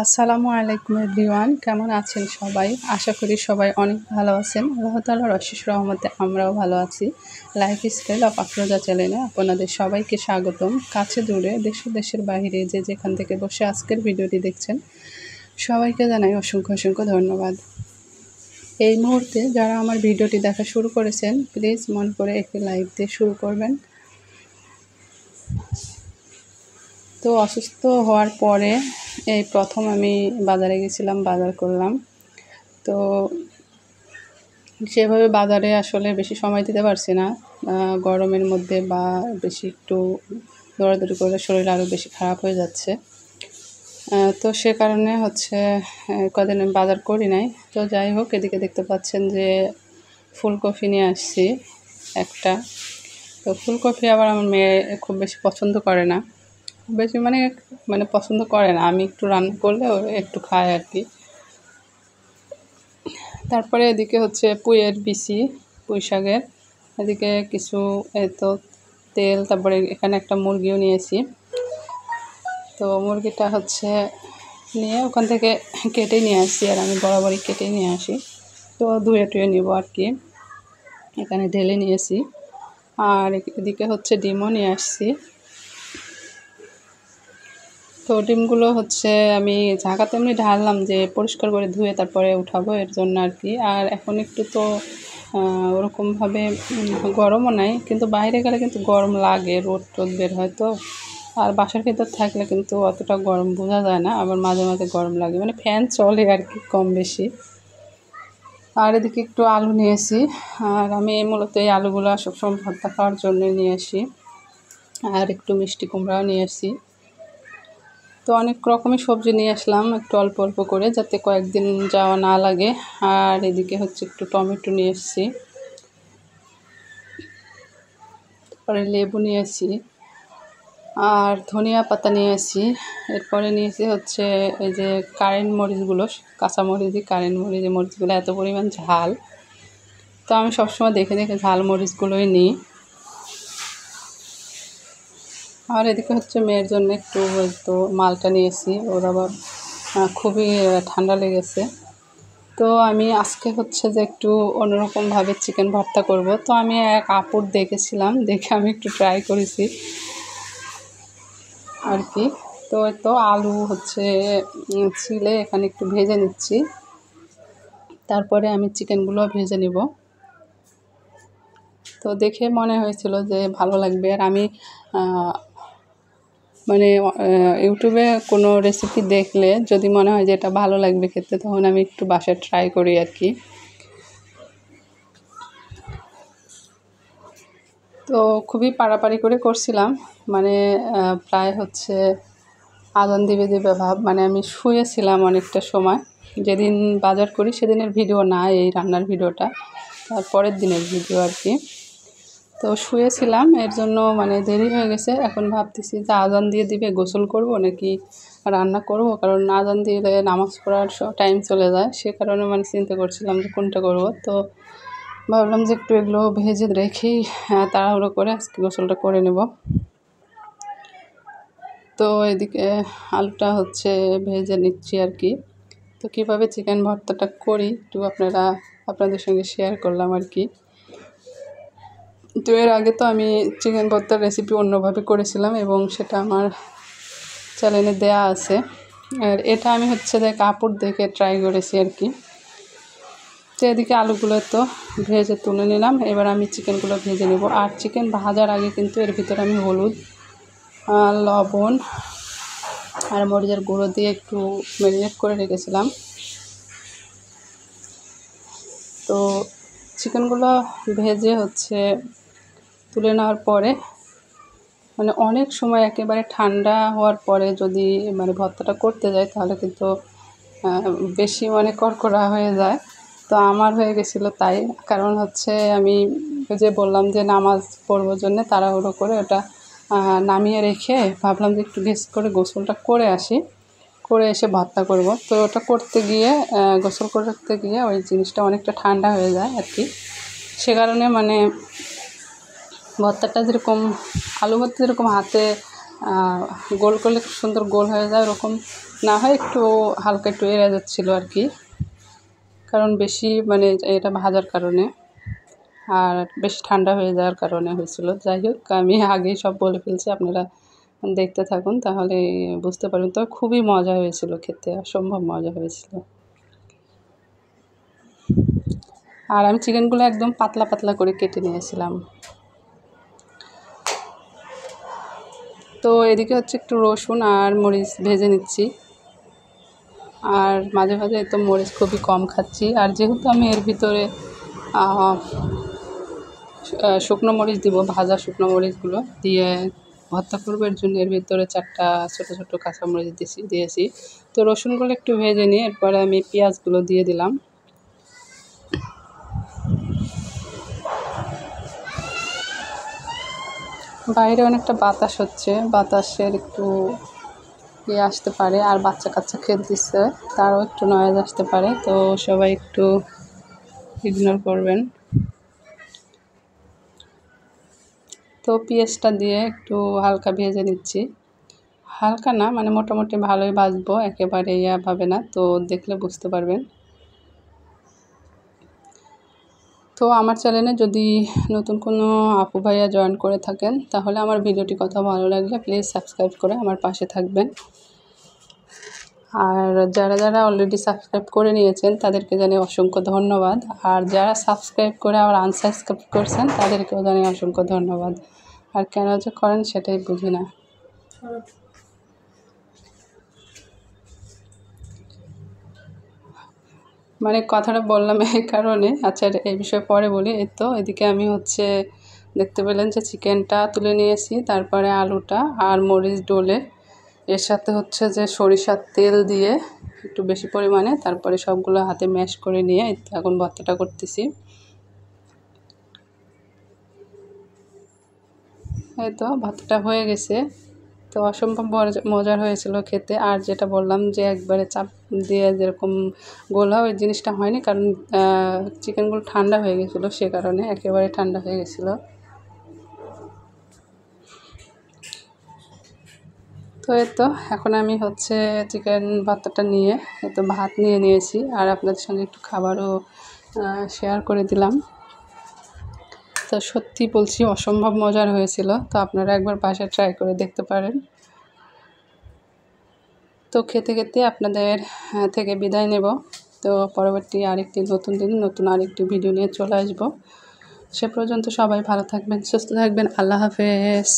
আসসালামু আলাইকুম এভরিওয়ান, কেমন আছেন সবাই? আশা করি সবাই অনেক ভালো আছেন। আল্লাহ তাআলার অশেষ রহমতে আমরাও ভালো আছি। লাইফস্টাইল অফ আফরোজা চ্যানেলে আপনাদের সবাইকে স্বাগতম। কাছে দূরে দেশ ও দেশের বাইরে যে যেখান থেকে বসে আজকের ভিডিওটি দেখছেন, সবাইকে জানাই অসংখ্য অসংখ্য ধন্যবাদ। এই মুহূর্তে যারা আমার ভিডিওটি দেখা শুরু করেছেন, প্লিজ মন করে একটি লাইক দিয়ে শুরু করবেন। তো অসুস্থ হওয়ার পরে এই প্রথম আমি বাজারে গেছিলাম, বাজার করলাম। তো সেভাবে বাজারে আসলে বেশি সময় দিতে পারছি না, গরমের মধ্যে বা বেশি একটু দৌড়াদৌড়ি করলে শরীর আরও বেশি খারাপ হয়ে যাচ্ছে। তো সে কারণে কদিন আমি বাজার করি নাই। তো যাই হোক, এদিকে দেখতে পাচ্ছেন যে ফুলকপি নিয়ে আসছি একটা। তো ফুলকপি আবার আমার মেয়ে খুব বেশি পছন্দ করে না, বেশি মানে পছন্দ করে না। আমি একটু রান্না করলে ও একটু খায় আর কি। তারপরে এদিকে পুঁইয়ের বিচি, পুঁই শাকের, এদিকে কিছু তেল, তারপরে এখানে একটা মুরগিও নিয়েছি। তো মুরগিটা নিয়ে ওখান থেকে কেটে নিয়ে আসি, আর আমি বরাবরই কেটে নিয়ে আসি। তো ধুয়ে টুয়ে নেব আর কি। এখানে ঢেলে নিয়েছি। আর এদিকে ডিমও নিয়ে আসছি। তো ডিমগুলো আমি ঝাঁকাতে এমনি ঢাললাম যে পরিষ্কার করে ধুয়ে তারপরে উঠাবো, এর জন্য আর কি। আর এখন একটু তো ওরকমভাবে গরমও নাই, কিন্তু বাইরে গেলে কিন্তু গরম লাগে, রোদ টোদ বের হয়। তো আর বাসার ভিতর থাকলে কিন্তু অতটা গরম বোঝা যায় না, আবার মাঝে মাঝে গরম লাগে, মানে ফ্যান চলে আর কি কম বেশি। আর এদিকে একটু আলু নিয়েছি, আর আমি মূলত এই আলুগুলো সবসময় ভর্তা খাওয়ার জন্য নিয়ে আসি। আর একটু মিষ্টি কুমড়াও নিয়ে আসি। তো অনেক রকমের সবজি নিয়ে আসলাম একটু অল্প অল্প করে, যাতে কয়েকদিন যাওয়া না লাগে। আর এদিকে একটু টমেটো নিয়ে এসেছি, তারপরে লেবু নিয়েছি, আর ধনিয়া পাতা নিয়েছি। এরপরে নিয়েছি এই যে কারেন্ট মরিচগুলো, কাঁচামরিচই কারেন্ট মরিচ। এই মরিচগুলো এত পরিমাণ ঝাল, তো আমি সবসময় দেখে দেখে ঝাল মরিচগুলোই নিই। আর এদিকে মেয়ের জন্য একটু মালটা নিয়েছি, ওর আবার খুবই ঠান্ডা লেগেছে। তো আমি আজকে যে একটু অন্যরকমভাবে চিকেন ভর্তা করব। তো আমি এক আপুর দেখেছিলাম, দেখে আমি একটু ট্রাই করেছি আর কি। তো আলু ছিলে এখানে একটু ভেজে নিচ্ছি, তারপরে আমি চিকেনগুলো ভেজে নিব। তো দেখে মনে হয়েছিল যে ভালো লাগবে। আর আমি ইউটিউবে কোনো রেসিপি দেখলে যদি মনে হয় যে এটা ভালো লাগবে খেতে, তখন আমি একটু বাসায় ট্রাই করি আর কি। তো খুবই পাড়াপাড়ি করে করছিলাম, প্রায় আজান দিবে ভাব। আমি শুয়েছিলাম অনেকটা সময়। যেদিন বাজার করি সেদিনের ভিডিও না, এই রান্নার ভিডিওটা তারপরের দিনের ভিডিও আর কি। তো শুয়েছিলাম, এর জন্য দেরি হয়ে গেছে। এখন ভাবতেছি যে আজান দিয়ে দিবে, গোসল করব নাকি রান্না করব, কারণ আজান দিলে নামাজ পড়ার টাইম চলে যায়। সে কারণে চিন্তা করছিলাম যে কোনটা করব। তো ভাবলাম যে একটু এগুলো ভেজে রেখেই তাড়াহুড়ো করে আজকে গোসলটা করে নেব। তো এদিকে আলুটা ভেজে নিচ্ছি আর কি। তো কীভাবে চিকেন ভর্তাটা করি একটু আপনাদের সঙ্গে শেয়ার করলাম আর কি। তো এর আগে তো আমি চিকেন ভর্তার রেসিপি অন্যভাবে করেছিলাম, এবং সেটা আমার চ্যানেলে দেয়া আছে। আর এটা আমি যে কাপড় দেখে ট্রাই করেছি আর কি। তো এদিকে আলুগুলো তো ভেজে তুলে নিলাম, এবার আমি চিকেনগুলো ভেজে নেব। আর চিকেন ভাজার আগে কিন্তু এর ভিতরে আমি হলুদ, লবণ আর মরিচের গুঁড়ো দিয়ে একটু ম্যারিনেট করে রেখেছিলাম। তো চিকেনগুলো ভেজে তুলে নেওয়ার পরে অনেক সময় একেবারে ঠান্ডা হওয়ার পরে যদি ভর্তাটা করতে যাই, তাহলে কিন্তু বেশি কড়কড়া হয়ে যায়। তো আমার হয়ে গেছিলো তাই, কারণ আমি যে বললাম যে নামাজ পড়বার জন্য তাড়াহুড়ো করে ওটা নামিয়ে রেখে ভাবলাম যে একটু বেশ করে গোসলটা করে আসি, করে এসে ভর্তা করব। তো ওটা করতে গিয়ে গোসল করতে গিয়ে ওই জিনিসটা অনেকটা ঠান্ডা হয়ে যায় আর কি। সে কারণে ভর্তাটা যেরকম আলু ভর্তা যেরকম হাতে গোল করলে খুব সুন্দর গোল হয়ে যায়, ওরকম না হয় একটু হালকা একটু এড়ে যাচ্ছিলো আর কি, কারণ বেশি মানে এটা ভাজার কারণে আর বেশি ঠান্ডা হয়ে যাওয়ার কারণে হয়েছিল। যাই হোক, আমি আগেই সব বলে ফেলছি, আপনারা দেখতে থাকুন তাহলে বুঝতে পারবেন। তো খুবই মজা হয়েছিল খেতে, অসম্ভব মজা হয়েছিল। আর আমি চিকেনগুলো একদম পাতলা পাতলা করে কেটে নিয়েছিলাম। তো এদিকে হচ্ছে একটু রসুন আর মরিচ ভেজে নিচ্ছি, আর মাঝে মাঝে তো মরিচ খুবই কম খাচ্ছি। আর যেহেতু আমি এর ভিতরে শুকনো মরিচ দিব, ভাজা শুকনো মরিচগুলো দিয়ে ভর্তা করবো, এর জন্য এর ভিতরে 4টা ছোটো ছোটো কাঁচামরিচ দিয়েছি। তো রসুনগুলো একটু ভেজে নিয়ে এরপরে আমি পেঁয়াজগুলো দিয়ে দিলাম। বাইরে অনেকটা বাতাস হচ্ছে, বাতাসের একটু আসতে পারে, আর বাচ্চা কাচ্চা খেলতেছে, তারও একটু নয়েজ আসতে পারে, তো সবাই একটু ইগনোর করবেন। তো পেঁয়াজটা দিয়ে একটু হালকা ভেজে নিচ্ছি, হালকা না মানে মোটামুটি ভালোই ভাজবো, একেবারে ভাবে না, তো দেখলে বুঝতে পারবেন। তো আমার চ্যানেলে যদি নতুন কোনো আপু ভাইয়া জয়েন করে থাকেন, তাহলে আমার ভিডিওটি কথা ভালো লাগলে প্লিজ সাবস্ক্রাইব করে আমার পাশে থাকবেন। আর যারা যারা অলরেডি সাবস্ক্রাইব করে নিয়েছেন তাদেরকে জানাই অসংখ্য ধন্যবাদ, আর যারা সাবস্ক্রাইব করে আবার আনসাবস্ক্রাইব করছেন তাদেরকেও জানাই অসংখ্য ধন্যবাদ। আর কেন যে করেন সেটাই বুঝি না। মানে কথাটা বললাম এই কারণে, আচ্ছা এই বিষয়ে পরে বলি। এই তো এদিকে আমি হচ্ছে দেখতে পেলেন যে চিকেনটা তুলে নিয়েছি, তারপরে আলুটা আর মরিচ ডলে এর সাথে হচ্ছে যে সরিষার তেল দিয়ে একটু বেশি পরিমাণে, তারপরে সবগুলো হাতে ম্যাশ করে নিয়ে এখন ভর্তাটা করতেছি। এই তো ভর্তাটা হয়ে গেছে, তো অসম্ভব মজার হয়েছিল খেতে। আর যেটা বললাম যে একবারে চাপ দিয়ে যেরকম গোলা ওই জিনিসটা হয়নি, কারণ চিকেনগুলো ঠান্ডা হয়ে গেছিলো, সে কারণে একেবারে ঠান্ডা হয়ে গেছিলো। তো এই তো এখন আমি হচ্ছে চিকেন ভর্তাটা নিয়ে তো ভাত নিয়ে নিয়েছি, আর আপনাদের সঙ্গে একটু খাবারও শেয়ার করে দিলাম। তো সত্যি বলছি অসম্ভব মজার হয়েছিল, তো আপনারা একবার বাসায় ট্রাই করে দেখতে পারেন। তো খেতে খেতে আপনাদের থেকে বিদায় নেব। তো পরবর্তী আরেকটি নতুন দিন নতুন আরেকটি ভিডিও নিয়ে চলে আসবো। সে পর্যন্ত সবাই ভালো থাকবেন, সুস্থ থাকবেন। আল্লাহ হাফেজ।